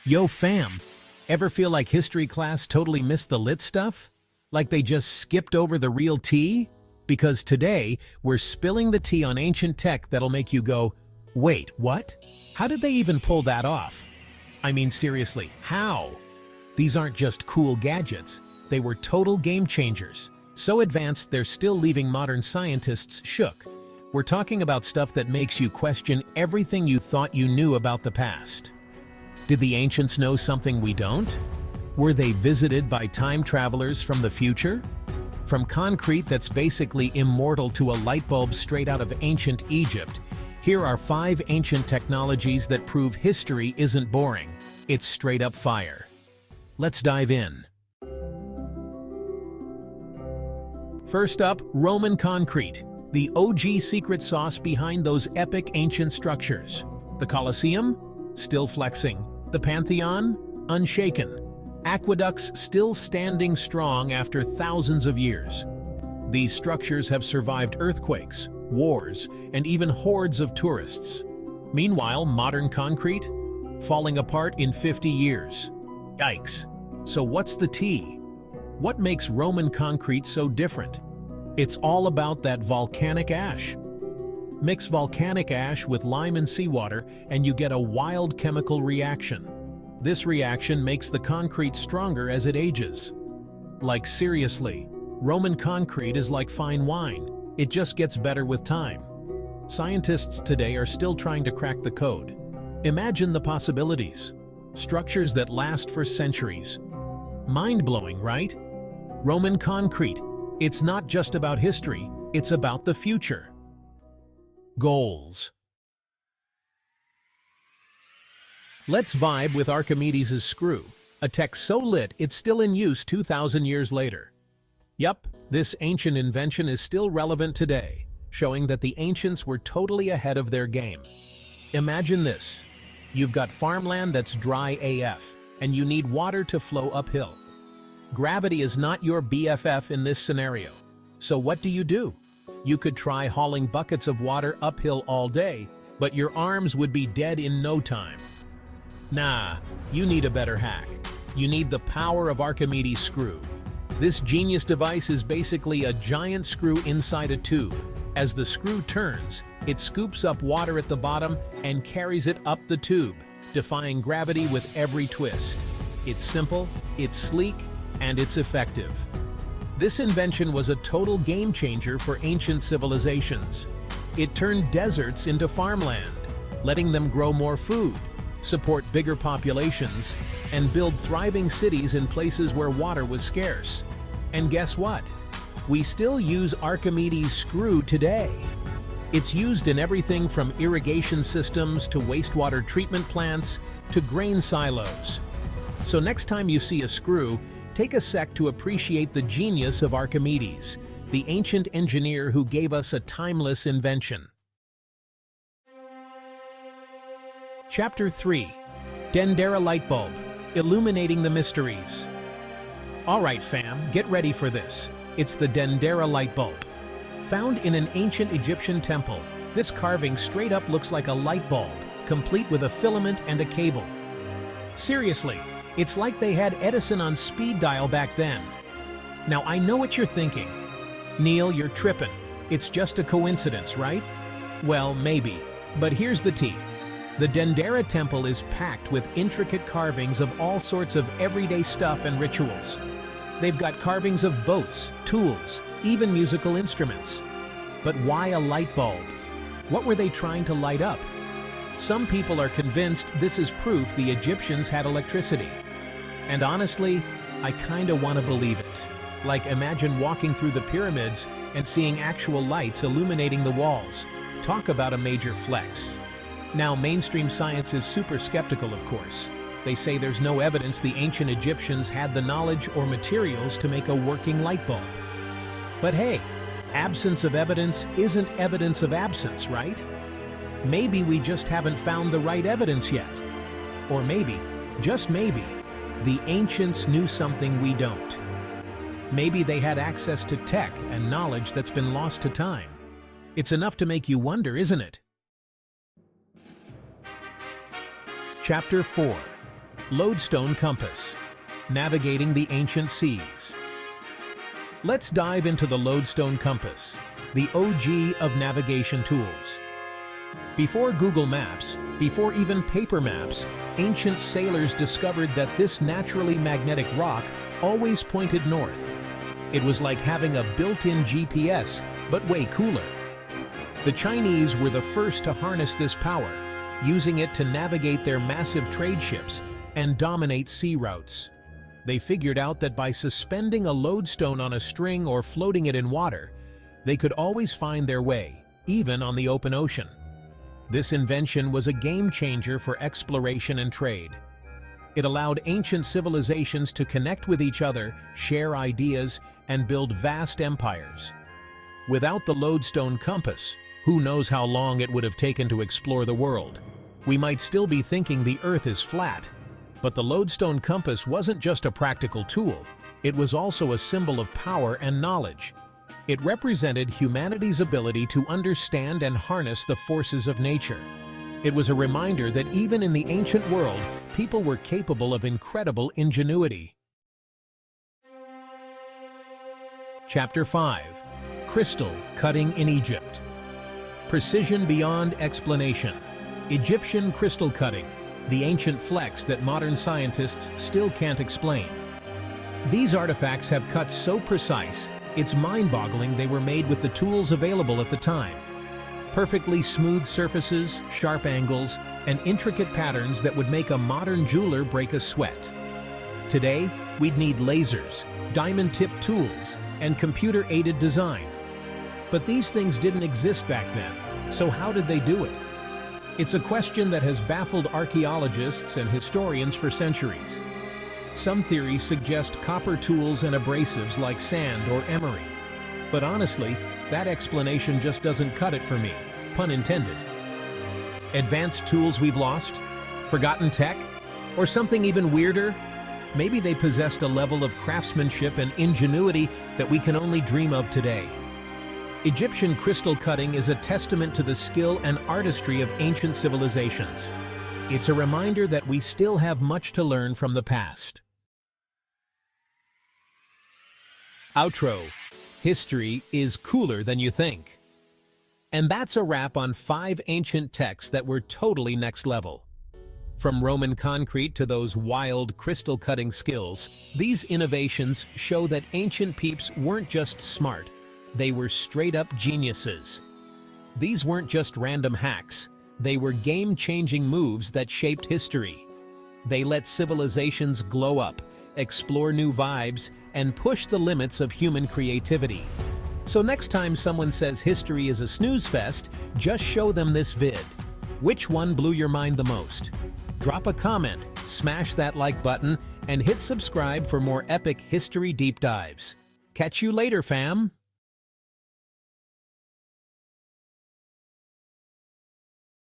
Yo fam, ever feel like history class totally missed the lit stuff? Like they just skipped over the real tea? Because today, we're spilling the tea on ancient tech that'll make you go, wait, what? How did they even pull that off? I mean seriously, how? These aren't just cool gadgets, they were total game changers. So advanced they're still leaving modern scientists shook. We're talking about stuff that makes you question everything you thought you knew about the past. Did the ancients know something we don't? Were they visited by time travelers from the future? From concrete that's basically immortal to a light bulb straight out of ancient Egypt, here are 5 ancient technologies that prove history isn't boring. It's straight up fire. Let's dive in. First up, Roman concrete, the OG secret sauce behind those epic ancient structures. The Colosseum? Still flexing. The Pantheon? Unshaken. Aqueducts still standing strong after thousands of years. These structures have survived earthquakes, wars, and even hordes of tourists. Meanwhile, modern concrete? Falling apart in 50 years. Yikes. So what's the tea? What makes Roman concrete so different? It's all about that volcanic ash. Mix volcanic ash with lime and seawater and you get a wild chemical reaction. This reaction makes the concrete stronger as it ages. Like seriously, Roman concrete is like fine wine. It just gets better with time. Scientists today are still trying to crack the code. Imagine the possibilities. Structures that last for centuries. Mind-blowing, right? Roman concrete. It's not just about history, it's about the future. Goals. Let's vibe with Archimedes' screw, a tech so lit it's still in use 2,000 years later. Yup, this ancient invention is still relevant today, showing that the ancients were totally ahead of their game. Imagine this. You've got farmland that's dry AF, and you need water to flow uphill. Gravity is not your BFF in this scenario. So what do? You could try hauling buckets of water uphill all day, but your arms would be dead in no time. Nah, you need a better hack. You need the power of Archimedes' screw. This genius device is basically a giant screw inside a tube. As the screw turns, it scoops up water at the bottom and carries it up the tube, defying gravity with every twist. It's simple, it's sleek, and it's effective. This invention was a total game changer for ancient civilizations. It turned deserts into farmland, letting them grow more food, support bigger populations, and build thriving cities in places where water was scarce. And guess what? We still use Archimedes' screw today. It's used in everything from irrigation systems to wastewater treatment plants to grain silos. So next time you see a screw, take a sec to appreciate the genius of Archimedes, the ancient engineer who gave us a timeless invention. Chapter 3. Dendera Light Bulb, Illuminating the Mysteries. Alright fam, get ready for this. It's the Dendera light bulb. Found in an ancient Egyptian temple, this carving straight up looks like a light bulb, complete with a filament and a cable. Seriously, it's like they had Edison on speed dial back then. Now I know what you're thinking. Neil, you're tripping. It's just a coincidence, right? Well, maybe. But here's the tea. The Dendera temple is packed with intricate carvings of all sorts of everyday stuff and rituals. They've got carvings of boats, tools, even musical instruments. But why a light bulb? What were they trying to light up? Some people are convinced this is proof the Egyptians had electricity. And honestly, I kinda wanna believe it. Like imagine walking through the pyramids and seeing actual lights illuminating the walls. Talk about a major flex. Now, mainstream science is super skeptical, of course. They say there's no evidence the ancient Egyptians had the knowledge or materials to make a working light bulb. But hey, absence of evidence isn't evidence of absence, right? Maybe we just haven't found the right evidence yet. Or maybe, just maybe, the ancients knew something we don't. Maybe they had access to tech and knowledge that's been lost to time. It's enough to make you wonder, isn't it? Chapter 4. Lodestone compass. Navigating the ancient seas. Let's dive into the lodestone compass, the OG of navigation tools. Before Google Maps, before even paper maps, ancient sailors discovered that this naturally magnetic rock always pointed north. It was like having a built-in GPS, but way cooler. The Chinese were the first to harness this power, using it to navigate their massive trade ships and dominate sea routes. They figured out that by suspending a lodestone on a string or floating it in water, they could always find their way, even on the open ocean. This invention was a game changer for exploration and trade. It allowed ancient civilizations to connect with each other, share ideas, and build vast empires. Without the lodestone compass, who knows how long it would have taken to explore the world? We might still be thinking the Earth is flat. But the lodestone compass wasn't just a practical tool, it was also a symbol of power and knowledge. It represented humanity's ability to understand and harness the forces of nature. It was a reminder that even in the ancient world, people were capable of incredible ingenuity. Chapter 5. Crystal Cutting in Egypt. Precision beyond explanation. Egyptian crystal cutting, the ancient flex that modern scientists still can't explain. These artifacts have cuts so precise, it's mind-boggling they were made with the tools available at the time. Perfectly smooth surfaces, sharp angles, and intricate patterns that would make a modern jeweler break a sweat. Today, we'd need lasers, diamond-tipped tools, and computer-aided design. But these things didn't exist back then, so how did they do it? It's a question that has baffled archaeologists and historians for centuries. Some theories suggest copper tools and abrasives like sand or emery. But honestly, that explanation just doesn't cut it for me, pun intended. Advanced tools we've lost? Forgotten tech? Or something even weirder? Maybe they possessed a level of craftsmanship and ingenuity that we can only dream of today. Egyptian crystal cutting is a testament to the skill and artistry of ancient civilizations. It's a reminder that we still have much to learn from the past. Outro. History is cooler than you think. And that's a wrap on 5 ancient texts that were totally next level. From Roman concrete to those wild crystal cutting skills, these innovations show that ancient peeps weren't just smart. They were straight-up geniuses. These weren't just random hacks. They were game-changing moves that shaped history. They let civilizations glow up, explore new vibes, and push the limits of human creativity. So next time someone says history is a snooze fest, just show them this vid. Which one blew your mind the most? Drop a comment, smash that like button, and hit subscribe for more epic history deep dives. Catch you later, fam!